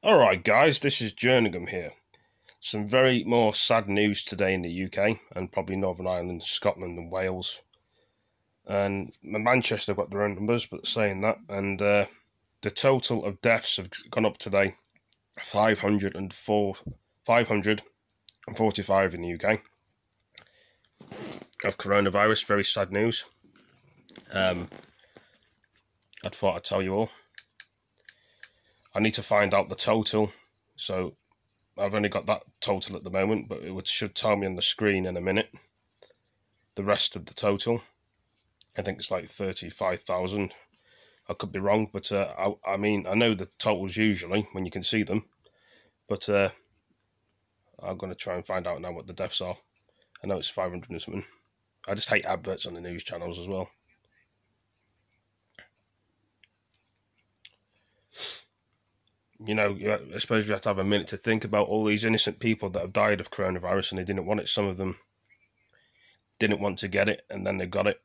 Alright guys, this is Jerningham here. Some very more sad news today in the UK and probably Northern Ireland, Scotland and Wales. And Manchester have got their own numbers, but saying that, and the total of deaths have gone up today, 545 in the UK of coronavirus. Very sad news. I thought I'd tell you all. I need to find out the total, so I've only got that total at the moment, but should tell me on the screen in a minute the rest of the total. I think it's like 35,000. I could be wrong, but I mean, I know the totals usually when you can see them, but I'm going to try and find out now what the deaths are. I know it's 500 and something. I just hate adverts on the news channels as well. You know, I suppose you have to have a minute to think about all these innocent people that have died of coronavirus and they didn't want it. Some of them didn't want to get it and then they got it.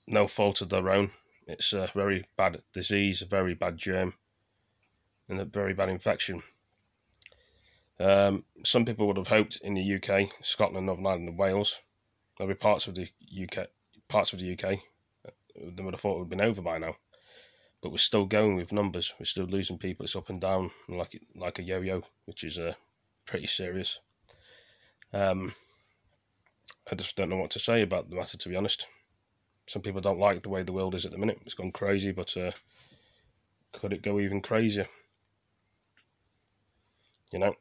No fault of their own. It's a very bad disease, a very bad germ, and a very bad infection. Some people would have hoped in the UK, Scotland, Northern Ireland and Wales, there'll be parts of the UK, they would have thought it would have been over by now. But we're still going with numbers. We're still losing people. It's up and down like a yo-yo, which is pretty serious. I just don't know what to say about the matter, to be honest. Some people don't like the way the world is at the minute. It's gone crazy, but could it go even crazier? You know,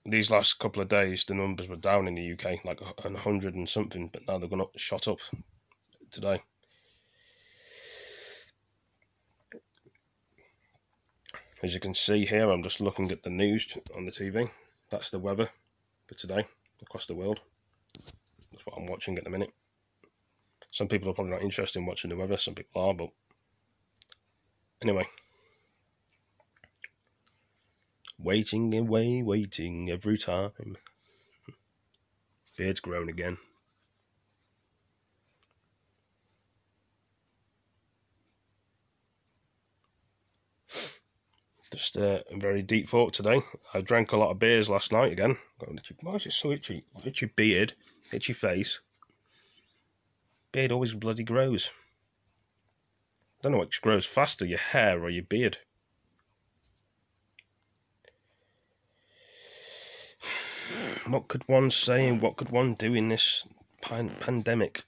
these last couple of days, the numbers were down in the UK, like 100 and something, but now they've gone up, shot up today. As you can see here, I'm just looking at the news on the TV. That's the weather for today across the world. That's what I'm watching at the minute. Some people are probably not interested in watching the weather, some people are, but anyway. Waiting away, waiting every time. Beard's grown again. Just a very deep thought today. I drank a lot of beers last night again. Why is it so itchy? Itchy beard, itchy face. Beard always bloody grows. I don't know which grows faster, your hair or your beard. What could one say and what could one do in this pandemic?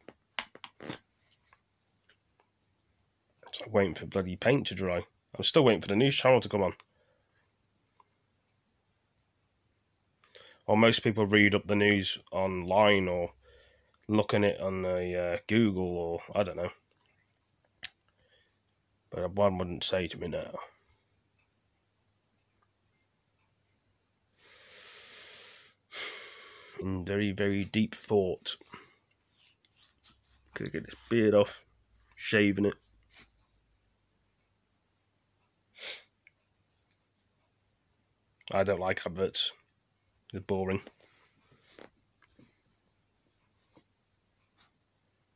It's like waiting for bloody paint to dry. I'm still waiting for the news channel to come on. Or most people read up the news online or looking it on Google or I don't know. But one wouldn't say to me now. In very, very deep thought. Gonna get this beard off, shaving it. I don't like adverts. They're boring.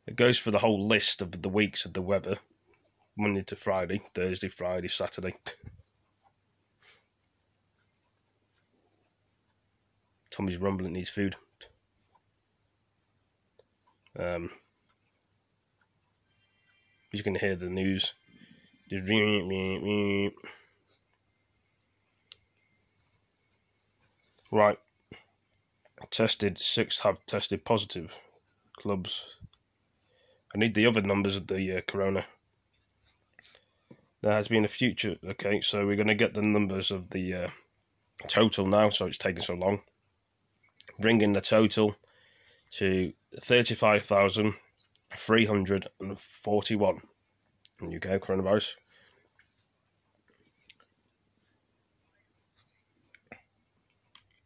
It goes for the whole list of the weeks of the weather. Monday to Friday, Thursday, Friday, Saturday. Tommy's rumbling, needs food. You're going to hear the news. Right. 6 have tested positive. Clubs. I need the other numbers of the corona. There has been a future. Okay, so we're going to get the numbers of the total now, so it's taking so long. Bringing the total to 35,341 in the UK coronavirus.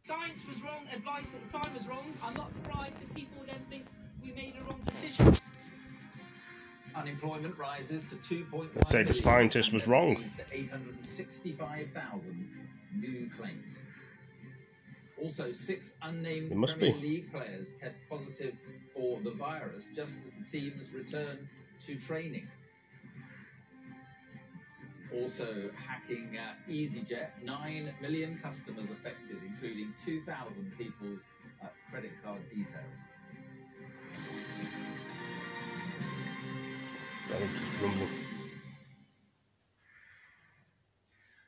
Science was wrong, advice at the time was wrong. I'm not surprised if people then think we made a wrong decision. Unemployment rises to 2.1 say the scientist was wrong. To 865,000 new claims. Also, 6 unnamed Premier League players test positive for the virus just as the teams return to training. Also hacking EasyJet, 9 million customers affected, including 2,000 people's credit card details.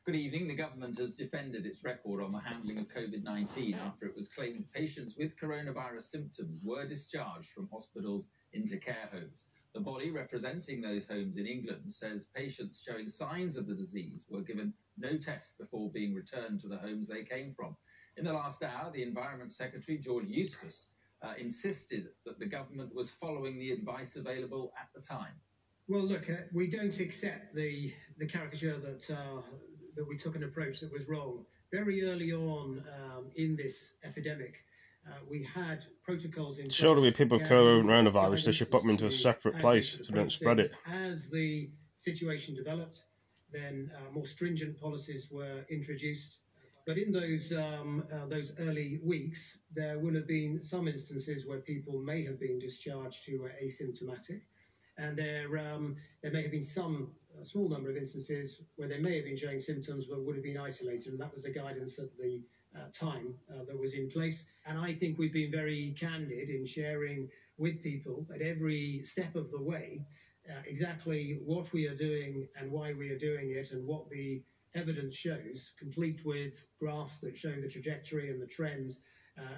Good evening. The government has defended its record on the handling of COVID-19 after it was claimed patients with coronavirus symptoms were discharged from hospitals into care homes. The body representing those homes in England says patients showing signs of the disease were given no test before being returned to the homes they came from. In the last hour, the Environment Secretary, George Eustice, insisted that the government was following the advice available at the time. Well, look, we don't accept the caricature that we took an approach that was wrong. Very early on in this epidemic, we had protocols in place. Surely with people with coronavirus, they should put them into a separate place so they don't spread it. As the situation developed, then more stringent policies were introduced. But in those early weeks, there will have been some instances where people may have been discharged who were asymptomatic. And there may have been a small number of instances where they may have been showing symptoms but would have been isolated, and that was the guidance at the time that was in place. And I think we've been very candid in sharing with people at every step of the way exactly what we are doing and why we are doing it and what the evidence shows, complete with graphs that show the trajectory and the trends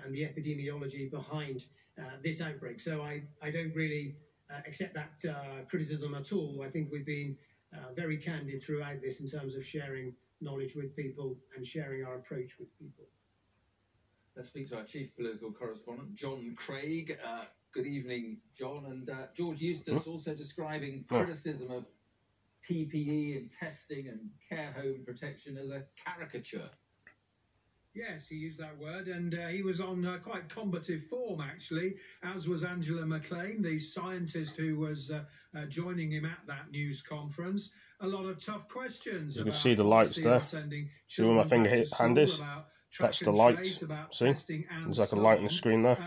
and the epidemiology behind this outbreak. So I don't really accept that criticism at all. I think we've been very candid throughout this in terms of sharing knowledge with people and sharing our approach with people. Let's speak to our chief political correspondent, John Craig. Good evening, John. And George Eustice also describing criticism of PPE and testing and care home protection as a caricature. Yes, he used that word, and he was on quite combative form, actually, as was Angela McLean, the scientist who was joining him at that news conference. A lot of tough questions. You can see the lights there. See where my hand is? That's the light. See? There's like a light on the screen there.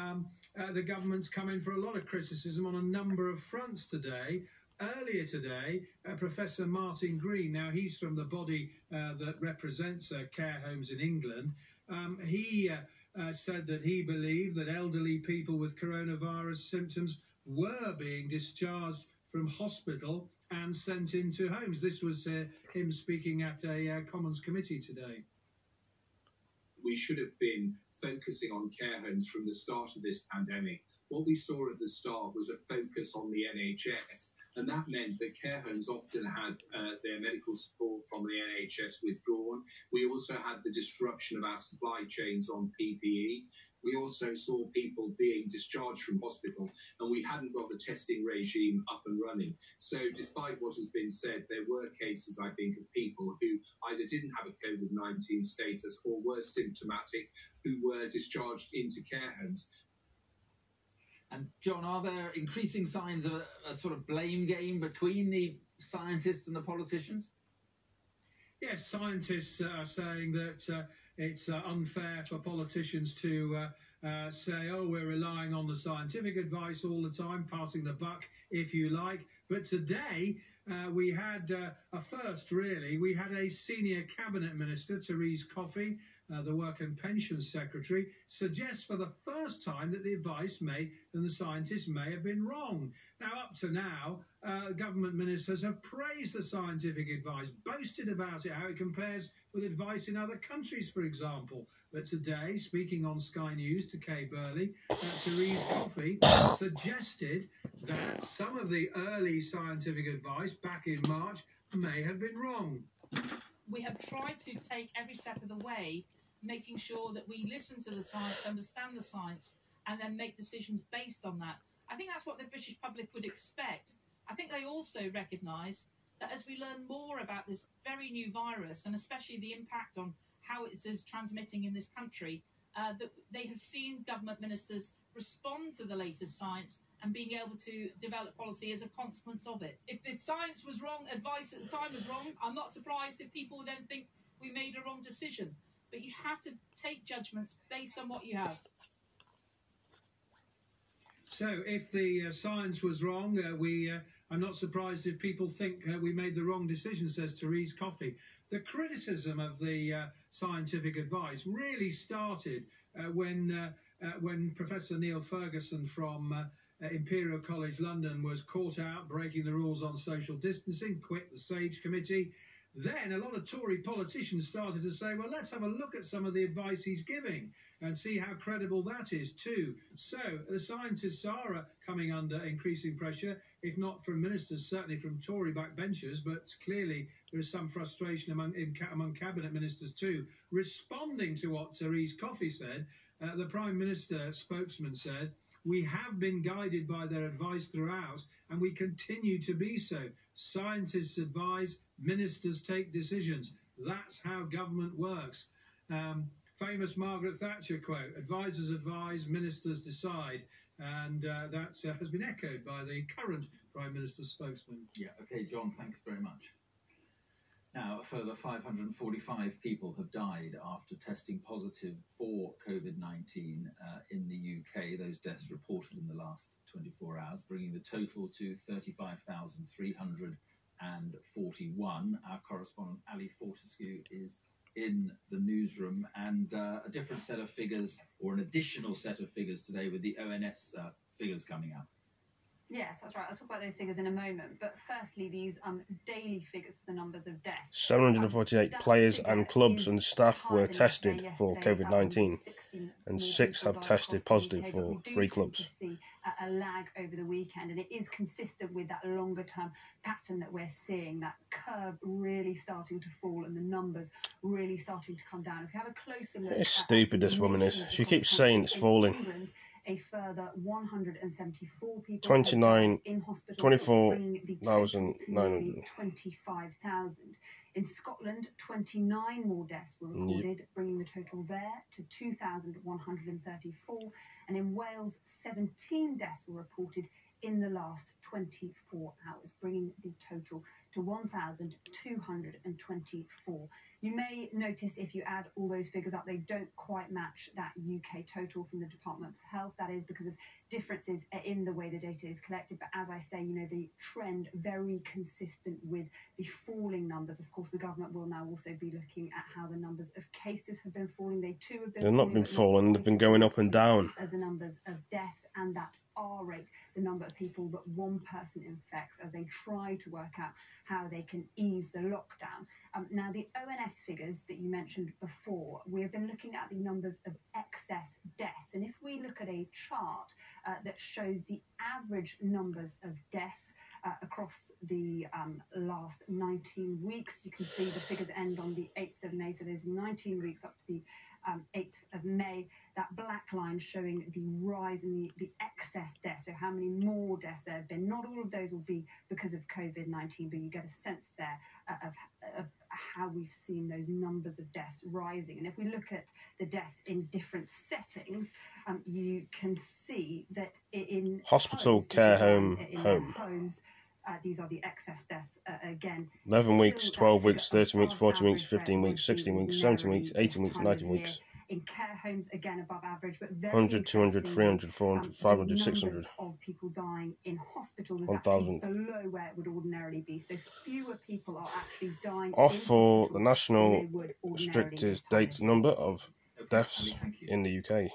The government's come in for a lot of criticism on a number of fronts today. Earlier today, Professor Martin Green, now he's from the body that represents care homes in England, he said that he believed that elderly people with coronavirus symptoms were being discharged from hospital and sent into homes. This was him speaking at a Commons committee today. We should have been focusing on care homes from the start of this pandemic. What we saw at the start was a focus on the NHS, and that meant that care homes often had their medical support from the NHS withdrawn. We also had the disruption of our supply chains on PPE. We also saw people being discharged from hospital, and we hadn't got the testing regime up and running. So despite what has been said, there were cases, I think, of people who either didn't have a COVID-19 status or were symptomatic who were discharged into care homes. And John, are there increasing signs of a sort of blame game between the scientists and the politicians? Yes, scientists are saying that it's unfair for politicians to say, oh, we're relying on the scientific advice all the time, passing the buck, if you like. But today we had a first, really. We had a senior cabinet minister, Therese Coffey, the Work and Pensions Secretary, suggests for the first time that the advice and the scientists may have been wrong. Now, up to now, government ministers have praised the scientific advice, boasted about it, how it compares with advice in other countries, for example. But today, speaking on Sky News to Kay Burley, Therese Coffey suggested that some of the early scientific advice back in March may have been wrong. We have tried to take every step of the way, making sure that we listen to the science, understand the science, and then make decisions based on that. I think that's what the British public would expect. I think they also recognise that as we learn more about this very new virus, and especially the impact on how it is transmitting in this country, that they have seen government ministers respond to the latest science and being able to develop policy as a consequence of it. If the science was wrong, advice at the time was wrong, I'm not surprised if people then think we made a wrong decision. But you have to take judgments based on what you have. So if the science was wrong, we I'm not surprised if people think we made the wrong decision, says Therese Coffey. The criticism of the scientific advice really started when Professor Neil Ferguson from Imperial College London was caught out breaking the rules on social distancing, quit the SAGE committee. Then a lot of Tory politicians started to say, well, let's have a look at some of the advice he's giving and see how credible that is too. So the scientists are coming under increasing pressure, if not from ministers, certainly from Tory backbenchers, but clearly there is some frustration among cabinet ministers too. Responding to what Therese Coffey said, the Prime Minister spokesman said, "We have been guided by their advice throughout, and we continue to be so. Scientists advise, ministers take decisions. That's how government works." Famous Margaret Thatcher quote, "Advisors advise, ministers decide." And that has been echoed by the current Prime Minister's spokesman. Yeah, okay, John, thanks very much. Now, a further 545 people have died after testing positive for COVID-19 in the UK. Those deaths reported in the last 24 hours, bringing the total to 35,341. Our correspondent Ali Fortescue is in the newsroom, and a different set of figures, or an additional set of figures today with the ONS figures coming out. Yes, that's right. I'll talk about those figures in a moment. But firstly, these daily figures for the numbers of deaths. 748 players and clubs and staff were tested for COVID-19, and 6 have tested positive for 3 clubs. A lag over the weekend, and it is consistent with that longer term pattern that we're seeing, that curve really starting to fall and the numbers really starting to come down. If you have a closer look, It's stupid, this woman is. She keeps saying it's falling. England, a further 174 people 29, in hospital, 24,900. 25,000. In Scotland, 29 more deaths were recorded, bringing the total there to 2,134. And in Wales, 17 deaths were reported in the last 24 hours, bringing the total to 1,224. You may notice if you add all those figures up, they don't quite match that UK total from the Department of Health. That is because of differences in the way the data is collected. But as I say, you know, the trend very consistent with the falling numbers. Of course, the government will now also be looking at how the numbers of cases have been falling. They too have been They've not been falling, they've been going up and down. As the numbers of deaths and that R rate, the number of people that one person infects, as they try to work out how they can ease the lockdown. Now, the ONS figures that you mentioned before, we have been looking at the numbers of excess deaths. And if we look at a chart that shows the average numbers of deaths across the last 19 weeks, you can see the figures end on the 8th of May. So there's 19 weeks up to the 8th of May. That black line showing the rise in the excess deaths, so how many more deaths there have been. Not all of those will be because of COVID-19, but you get a sense there of how we've seen those numbers of deaths rising. And if we look at the deaths in different settings, you can see that in hospital, homes, care home, homes, these are the excess deaths again. 11 weeks, 12 weeks, 13 weeks, 14 weeks, 15 weeks, 16 weeks, 17 weeks, 18 weeks, 19 weeks. In care homes, again above average, but 100, 200, 300, 400, 500, 600. Of people dying in hospital is 1,000. below where it would ordinarily be. So fewer people are actually dying. Off for the national strictest date number of deaths in the UK.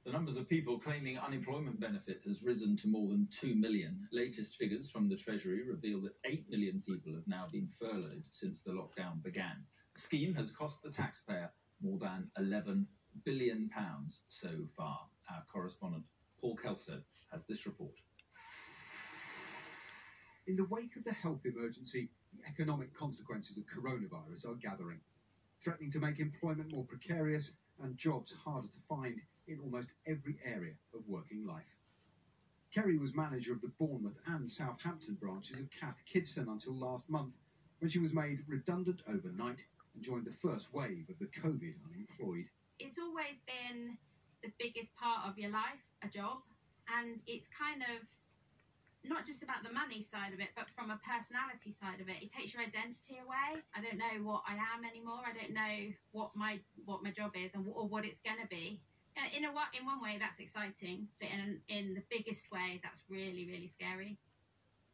The numbers of people claiming unemployment benefit has risen to more than 2 million. Latest figures from the Treasury reveal that 8 million people have now been furloughed since the lockdown began. The scheme has cost the taxpayer more than £11 billion so far. Our correspondent Paul Kelso has this report. In the wake of the health emergency, the economic consequences of coronavirus are gathering, threatening to make employment more precarious and jobs harder to find in almost every area of working life. Kerry was manager of the Bournemouth and Southampton branches of Cath Kidston until last month, when she was made redundant overnight and joined the first wave of the COVID unemployed. It's always been the biggest part of your life, a job, and it's kind of not just about the money side of it, but from a personality side of it. It takes your identity away. I don't know what I am anymore. I don't know what my job is or what it's going to be. In one way, that's exciting, but in the biggest way, that's really, really scary.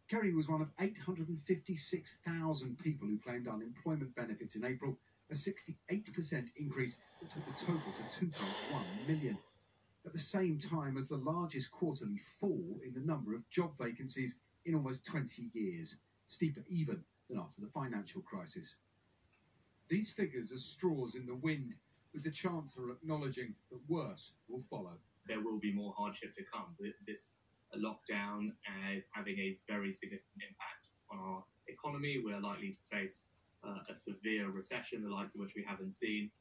Kerry was one of 856,000 people who claimed unemployment benefits in April, a 68% increase that took the total to 2.1 million. At the same time as the largest quarterly fall in the number of job vacancies in almost 20 years, steeper even than after the financial crisis. These figures are straws in the wind, with the Chancellor acknowledging that worse will follow. There will be more hardship to come. This lockdown is having a very significant impact on our economy. We're likely to face a severe recession, the likes of which we haven't seen,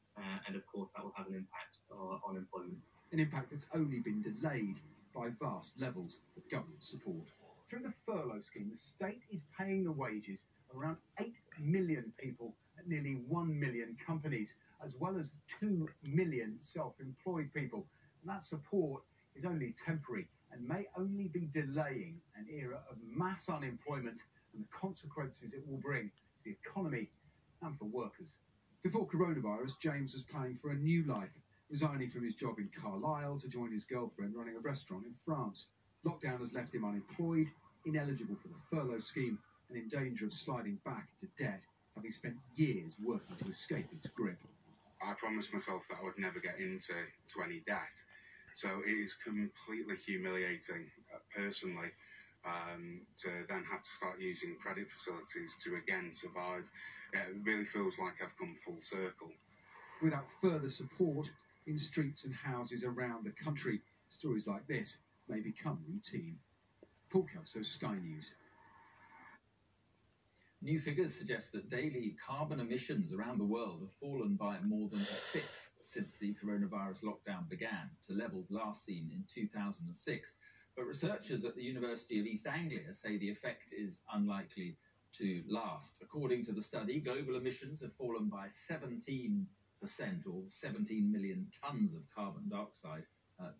and of course that will have an impact on employment. An impact that's only been delayed by vast levels of government support. Through the furlough scheme, the state is paying the wages of around 8 million people at nearly 1 million companies, as well as 2 million self-employed people. And that support is only temporary and may only be delaying an era of mass unemployment and the consequences it will bring to the economy and for workers. Before coronavirus, James was planning for a new life, resigning from his job in Carlisle to join his girlfriend running a restaurant in France. Lockdown has left him unemployed, ineligible for the furlough scheme, and in danger of sliding back into debt, having spent years working to escape its grip. I promised myself that I would never get into any debt. So it is completely humiliating, personally, to then have to start using credit facilities to again survive. It really feels like I've come full circle. Without further support in streets and houses around the country, stories like this may become routine. Paul Kelso, Sky News. New figures suggest that daily carbon emissions around the world have fallen by more than a sixth since the coronavirus lockdown began, to levels last seen in 2006. But researchers at the University of East Anglia say the effect is unlikely to last. According to the study, global emissions have fallen by 17%, or 17 million tonnes of carbon dioxide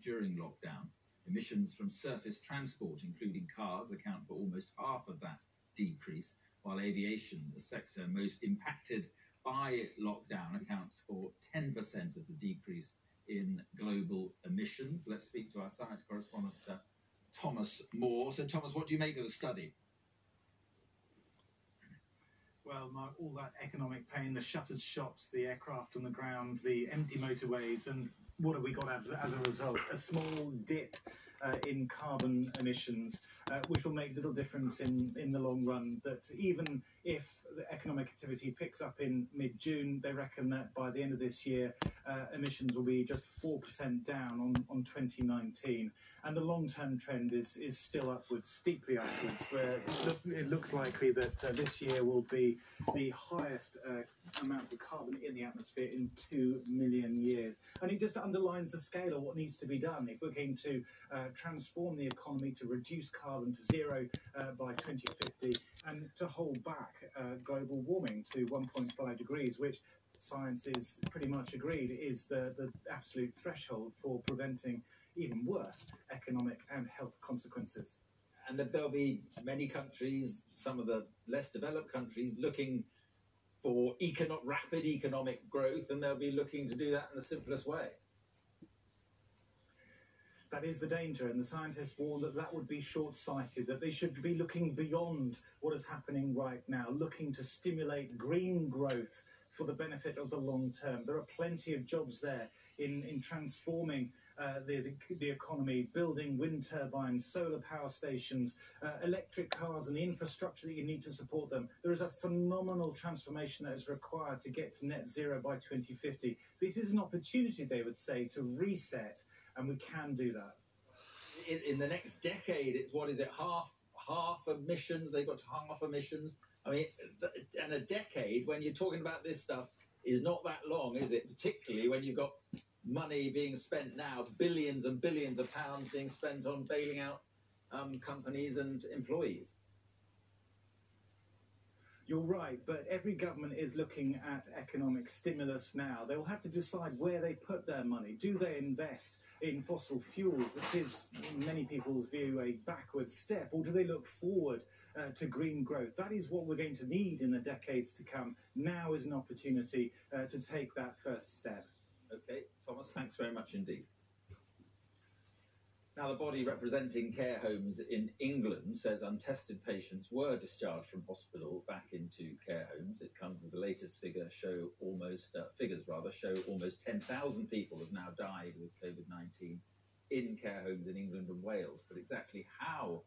during lockdown. Emissions from surface transport, including cars, account for almost half of that decrease, while aviation, the sector most impacted by lockdown, accounts for 10% of the decrease in global emissions. Let's speak to our science correspondent, Thomas Moore. So, Thomas, what do you make of the study? Well, Mark, all that economic pain, the shuttered shops, the aircraft on the ground, the empty motorways, and what have we got as a result? A small dip in carbon emissions, which will make little difference in the long run. That even if the economic activity picks up in mid-June, they reckon that by the end of this year, emissions will be just 4% down on 2019. And the long-term trend is still upwards, steeply upwards, where it looks likely that this year will be the highest amount of carbon in the atmosphere in 2 million years. And it just underlines the scale of what needs to be done if we're going to transform the economy to reduce carbon to zero by 2050 and to hold back global warming to 1.5 degrees, which science is pretty much agreed is the absolute threshold for preventing even worse economic and health consequences. And that there'll be many countries, some of the less developed countries, looking for rapid economic growth, and they'll be looking to do that in the simplest way. That is the danger, and the scientists warn that that would be short-sighted, that they should be looking beyond what is happening right now, looking to stimulate green growth for the benefit of the long term. There are plenty of jobs there in transforming the economy, building wind turbines, solar power stations, electric cars and the infrastructure that you need to support them. There is a phenomenal transformation that is required to get to net zero by 2050. This is an opportunity, they would say, to reset, and we can do that. In the next decade, it's, what is it, half emissions? They've got to half emissions. I mean, and a decade, when you're talking about this stuff, is not that long, is it? Particularly when you've got money being spent now, billions and billions of pounds being spent on bailing out companies and employees. You're right, but every government is looking at economic stimulus now. They will have to decide where they put their money. Do they invest in fossil fuels, which is, in many people's view, a backward step, or do they look forward to green growth? That is what we're going to need in the decades to come. Now is an opportunity to take that first step. Okay, Thomas, thanks very much indeed. Now, the body representing care homes in England says untested patients were discharged from hospital back into care homes. It comes as the latest figures show almost 10,000 people have now died with COVID-19 in care homes in England and Wales. But exactly how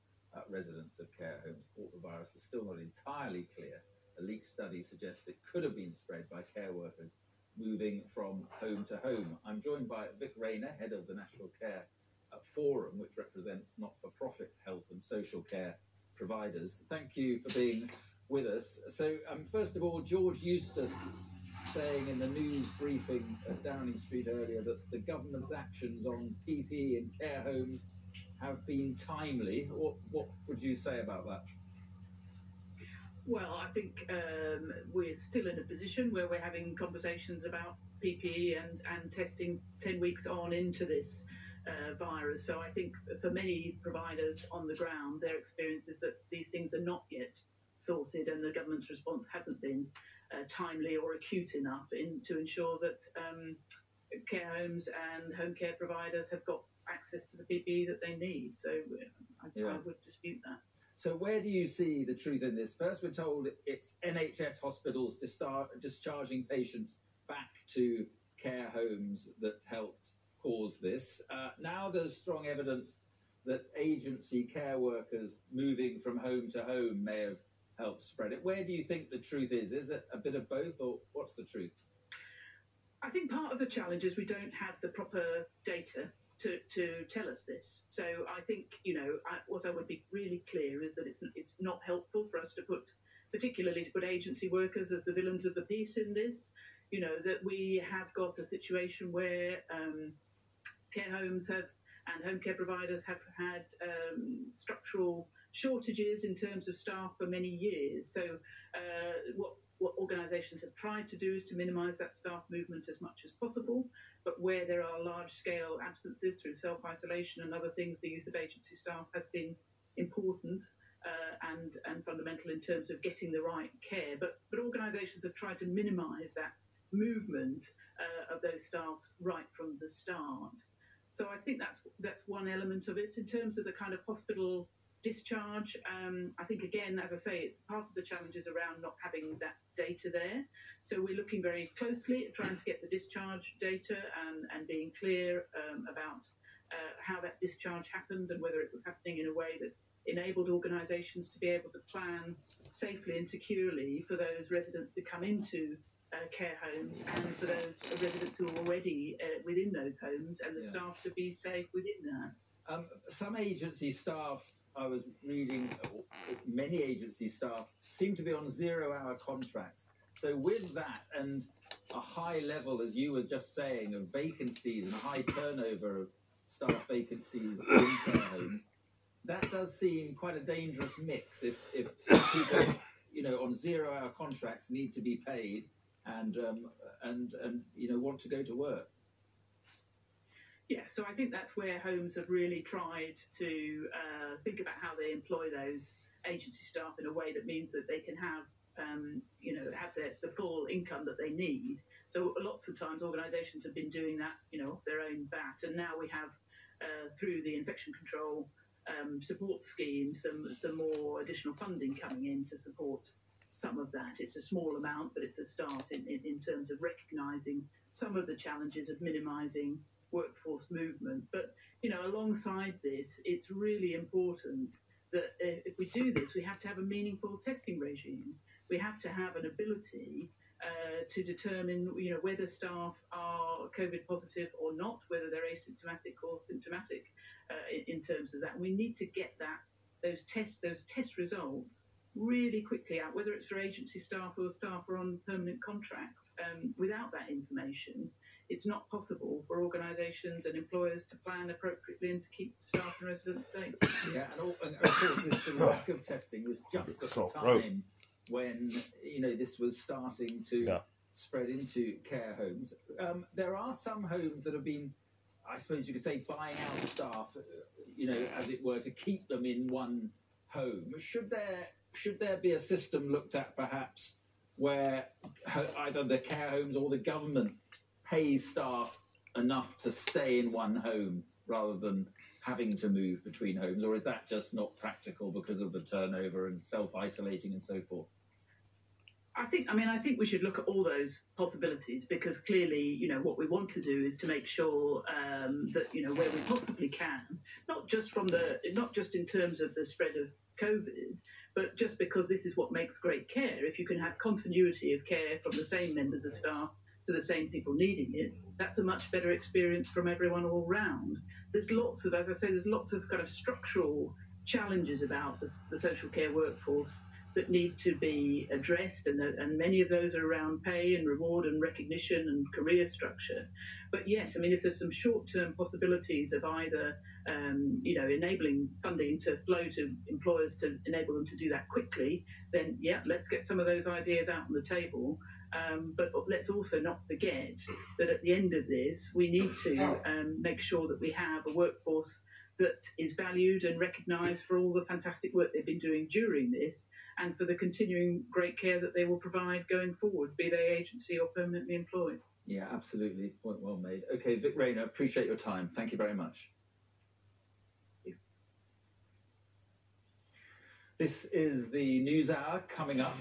residents of care homes caught the virus is still not entirely clear. A leaked study suggests it could have been spread by care workers moving from home to home. I'm joined by Vic Rayner, head of the National Care Forum, which represents not-for-profit health and social care providers. Thank you for being with us. So, first of all, George Eustace saying in the news briefing at Downing Street earlier that the government's actions on PPE in care homes have been timely. What would you say about that? Well, I think we're still in a position where we're having conversations about PPE and testing 10 weeks on into this virus. So I think for many providers on the ground, their experience is that these things are not yet sorted, and the government's response hasn't been timely or acute enough to ensure that care homes and home care providers have got access to the PPE that they need. So I would dispute that. So where do you see the truth in this? First, we're told it's NHS hospitals discharging patients back to care homes that helped cause this. Now there's strong evidence that agency care workers moving from home to home may have helped spread it. Where do you think the truth is? Is it a bit of both, or what's the truth? I think part of the challenge is we don't have the proper data to tell us this. So I think, what I would be really clear is that it's not helpful for us to particularly to put agency workers as the villains of the piece in this. That we have got a situation where care homes and home care providers have had structural shortages in terms of staff for many years. So what organisations have tried to do is to minimise that staff movement as much as possible. But where there are large-scale absences through self-isolation and other things, the use of agency staff has been important and fundamental in terms of getting the right care. But organisations have tried to minimise that movement of those staff right from the start. So I think that's one element of it. In terms of the kind of hospital discharge, I think, again, as I say, part of the challenge is around not having that data there. So we're looking very closely at trying to get the discharge data and being clear about how that discharge happened and whether it was happening in a way that enabled organisations to be able to plan safely and securely for those residents to come into care homes and for those residents who are already within those homes and the staff to be safe within that. Some agency staff, I was reading, many agency staff seem to be on 0-hour contracts. So with that and a high level, as you were just saying, of vacancies and a high turnover of staff vacancies in care homes, that does seem quite a dangerous mix if people, on 0-hour contracts need to be paid and want to go to work. Yeah, so I think that's where homes have really tried to think about how they employ those agency staff in a way that means that they can have, have the full income that they need. So lots of times organisations have been doing that, off their own bat, and now we have, through the infection control support scheme, some more additional funding coming in to support some of that. It's a small amount, but it's a start in terms of recognising some of the challenges of minimising workforce movement. But alongside this, it's really important that if we do this, we have to have a meaningful testing regime. We have to have an ability to determine whether staff are COVID positive or not, whether they're asymptomatic or symptomatic in terms of that. We need to get those test results really quickly out, whether it's for agency staff or staff who are on permanent contracts. Without that information, it's not possible for organisations and employers to plan appropriately and to keep staff and residents safe. Yeah, and of course this lack of testing was just at the time when this was starting to spread into care homes. There are some homes that have been, I suppose you could say, buying out staff, as it were, to keep them in one home. Should there be a system looked at perhaps where either the care homes or the government pays staff enough to stay in one home rather than having to move between homes, or is that just not practical because of the turnover and self-isolating and so forth? I think we should look at all those possibilities, because clearly, what we want to do is to make sure that, where we possibly can, not just in terms of the spread of COVID, but just because this is what makes great care. If you can have continuity of care from the same members of staff to the same people needing it, that's a much better experience from everyone all round. There's lots of kind of structural challenges about the social care workforce that need to be addressed, and many of those are around pay and reward and recognition and career structure. But yes, if there's some short-term possibilities of either enabling funding to flow to employers to enable them to do that quickly, then yeah, let's get some of those ideas out on the table. But let's also not forget that at the end of this, we need to make sure that we have a workforce that is valued and recognised for all the fantastic work they've been doing during this, and for the continuing great care that they will provide going forward, be they agency or permanently employed. Yeah, absolutely. Point well made. Okay, Vic Rayner, appreciate your time. Thank you very much. This is the News Hour. Coming up,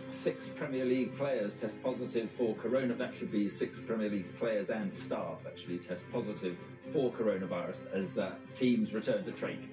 6 Premier League players test positive for corona. That should be 6 Premier League players and staff actually test positive for coronavirus as teams return to training.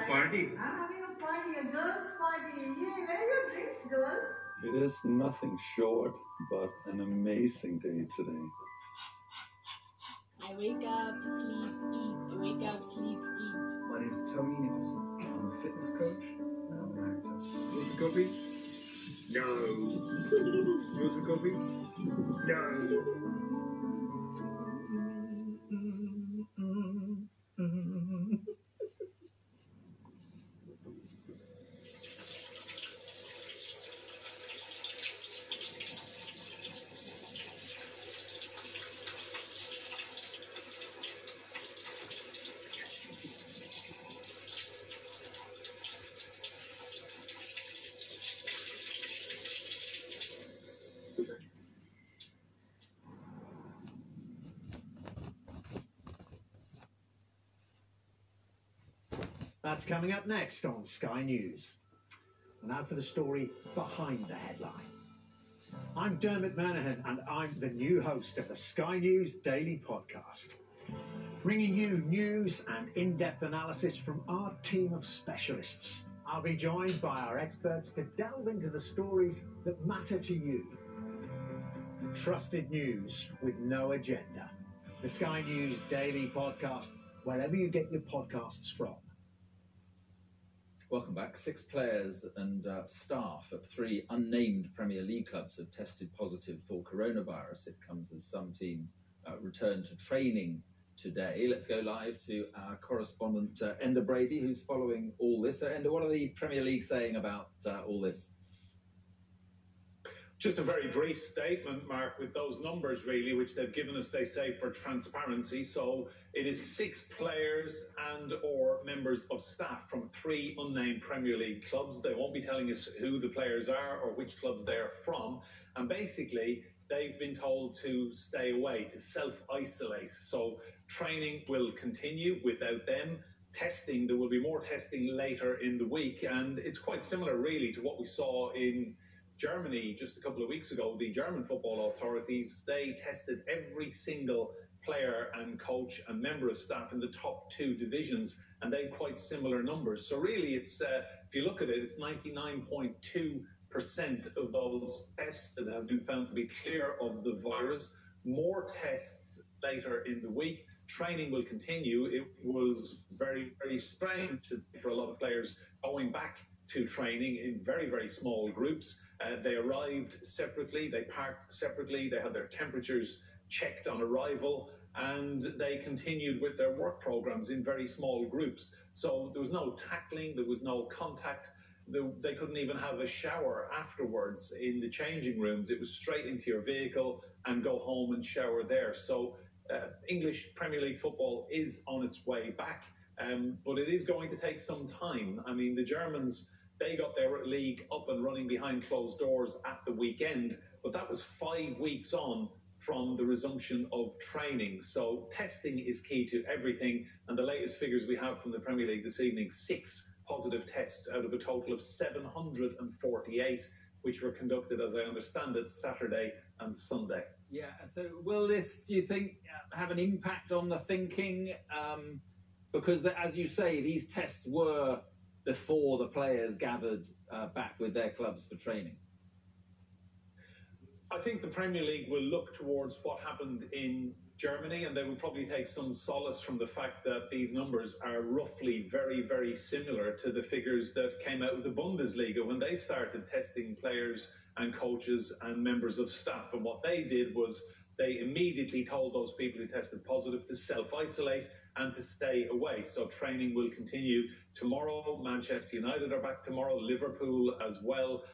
Party. I'm having a party, a girls' party. Yay, where are your drinks, girls? It is nothing short but an amazing day today. I wake up, sleep, eat. Wake up, sleep, eat. My name's Tony Nicholson. I'm a fitness coach and I'm an actor. You want the coffee? No. You want the coffee? No. That's coming up next on Sky News. Now for the story behind the headline. I'm Dermot Manahan and I'm the new host of the Sky News Daily Podcast, bringing you news and in-depth analysis from our team of specialists. I'll be joined by our experts to delve into the stories that matter to you. Trusted news with no agenda. The Sky News Daily Podcast, wherever you get your podcasts from. Welcome back. 6 players and staff at 3 unnamed Premier League clubs have tested positive for coronavirus. It comes as some team return to training today. Let's go live to our correspondent, Enda Brady, who's following all this. Enda, what are the Premier League saying about all this? Just a very brief statement, Mark, with those numbers, really, which they've given us, they say, for transparency. So it is 6 players and or members of staff from 3 unnamed Premier League clubs. They won't be telling us who the players are or which clubs they're from. And basically, they've been told to stay away, to self-isolate. So training will continue without them. Testing, there will be more testing later in the week. And it's quite similar, really, to what we saw in Germany just a couple of weeks ago. The German football authorities, they tested every single player and coach and member of staff in the top 2 divisions, and they had quite similar numbers. So really, it's if you look at it, it's 99.2% of those tested have been found to be clear of the virus. More tests later in the week. Training will continue. It was very, very strange for a lot of players going back to training in very, very small groups. They arrived separately, they parked separately, they had their temperatures checked on arrival, and they continued with their work programs in very small groups. So there was no tackling, there was no contact. They couldn't even have a shower afterwards in the changing rooms. It was straight into your vehicle and go home and shower there. So English Premier League football is on its way back, but it is going to take some time. I mean, the Germans, they got their league up and running behind closed doors at the weekend, but that was 5 weeks on from the resumption of training. So testing is key to everything, and the latest figures we have from the Premier League this evening, 6 positive tests out of a total of 748, which were conducted, as I understand it, Saturday and Sunday. Yeah, so will this, do you think, have an impact on the thinking? Because, as you say, these tests were before the players gathered back with their clubs for training. I think the Premier League will look towards what happened in Germany, and they will probably take some solace from the fact that these numbers are roughly very, very similar to the figures that came out of the Bundesliga when they started testing players and coaches and members of staff. And what they did was they immediately told those people who tested positive to self-isolate and to stay away. So training will continue tomorrow. Manchester United are back tomorrow, Liverpool as well,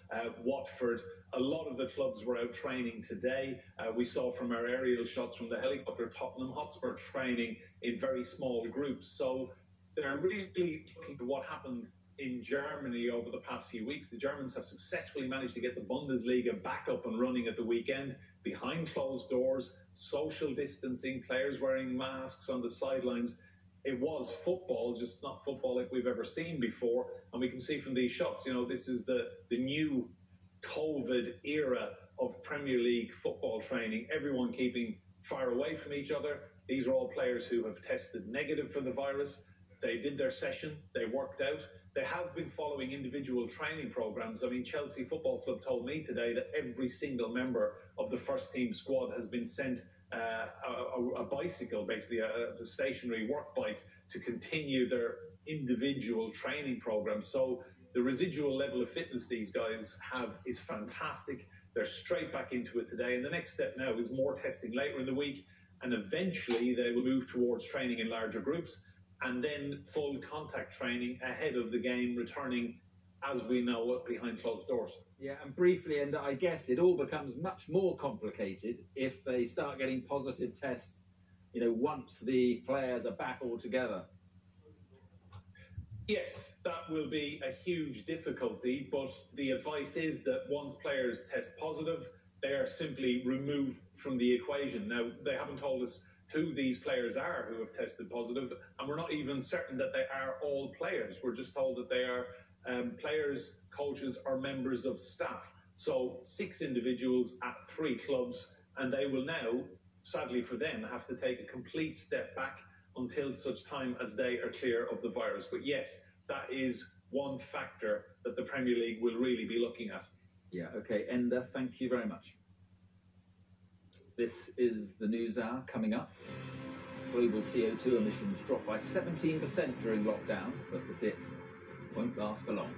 Watford. A lot of the clubs were out training today. We saw from our aerial shots from the helicopter, Tottenham Hotspur training in very small groups. So they're really looking at what happened in Germany over the past few weeks. The Germans have successfully managed to get the Bundesliga back up and running at the weekend, behind closed doors, social distancing, players wearing masks on the sidelines. It was football, just not football like we've ever seen before. And we can see from these shots, you know, this is the new COVID era of Premier League football training. Everyone keeping far away from each other. These are all players who have tested negative for the virus. They did their session, they worked out. They have been following individual training programs. I mean, Chelsea Football Club told me today that every single member of the first team squad has been sent a bicycle, basically a stationary work bike, to continue their individual training program. So the residual level of fitness these guys have is fantastic. They're straight back into it today. And the next step now is more testing later in the week. And eventually they will move towards training in larger groups, and then full contact training ahead of the game, returning, as we know, behind closed doors. Yeah, and briefly, and I guess it all becomes much more complicated if they start getting positive tests, you know, once the players are back all together. Yes, that will be a huge difficulty, but the advice is that once players test positive, they are simply removed from the equation. Now, they haven't told us who these players are who have tested positive, and we're not even certain that they are all players. We're just told that they are players, coaches, or members of staff. So 6 individuals at 3 clubs, and they will now, sadly for them, have to take a complete step back until such time as they are clear of the virus. But yes, that is one factor that the Premier League will really be looking at. Yeah, okay, Enda, thank you very much. This is the News Hour coming up. Global CO2 emissions dropped by 17% during lockdown, but the dip won't last for long.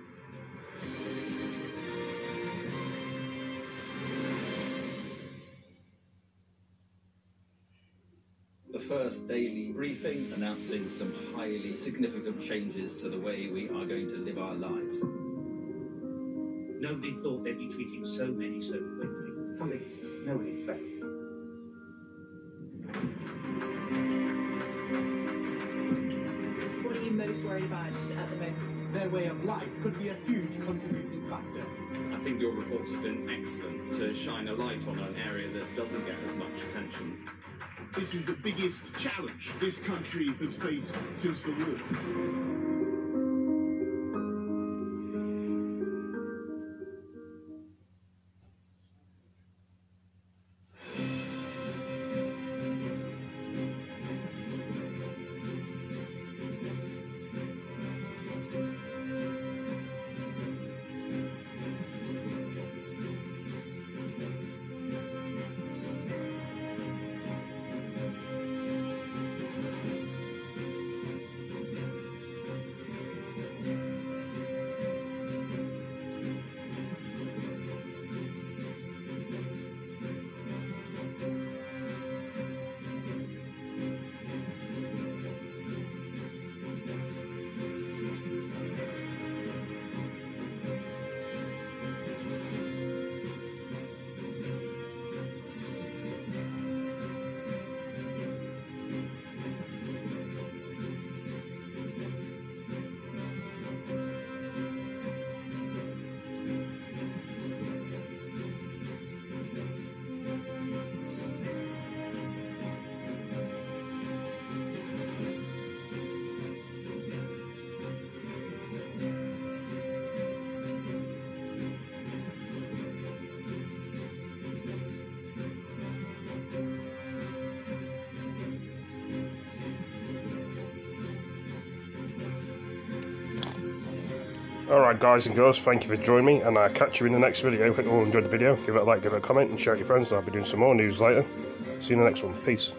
The first daily briefing announcing some highly significant changes to the way we are going to live our lives. Nobody thought they'd be treating so many so quickly. Something nobody expected. What are you most worried about at the moment? Their way of life could be a huge contributing factor. I think your reports have been excellent to shine a light on an area that doesn't get as much attention. This is the biggest challenge this country has faced since the war. Alright guys and girls, thank you for joining me, and I'll catch you in the next video. Hope you all enjoyed the video. Give it a like, give it a comment, and share it with your friends, and I'll be doing some more news later. See you in the next one. Peace.